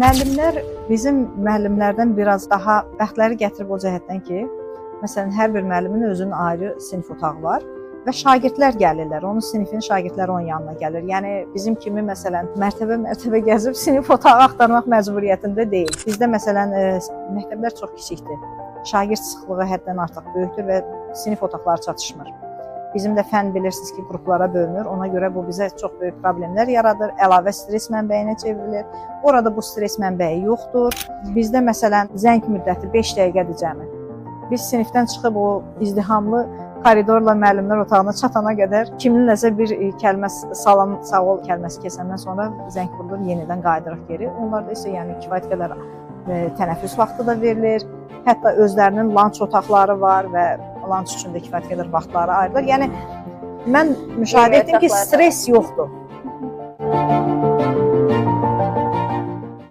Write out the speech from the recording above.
Müəllimlər bizim müəllimlərdən biraz daha bəxtləri gətirib o cəhətdən ki, məsələn, hər bir müəllimin özünün ayrı sinif otağı var və şagirdlər gəlirlər, onun sinifinin şagirdləri onun yanına gəlir. Yəni bizim kimi məsələn, mərtəbə gəzib sinif otağı axtarmaq məcburiyyətində deyil. Bizdə məsələn, məktəblər çox kiçikdir. Şagird sıxlığı həddən artıq böyükdür və sinif otaqları çatışmır. Bizim də fənn bilirsiniz ki, qruplara bölünür. Ona görə bu bizə çox böyük problemlər yaradır. Əlavə stres mənbəyinə çevrilir. Orada bu stres mənbəyi yoxdur. Bizdə məsələn, zəng müddəti 5 dəqiqədir cəmi. Biz sinifdən çıxıb o izdihamlı koridorla müəllimlər otağına çatana qədər kiminləsə bir kəlmə salam, sağ ol kəlməsi keçəndən sonra zəng vurulur, yenidən qayıdırıq geri. Onlarda isə yəni kifayət qədər tənəffüs vaxtı da verilir. Hətta özlərinin lanç otaqları var və lanç üçün də kifayət qədər vaxtları ayrılır. Yəni mən müşahidə etdim ki, stres yoxdur.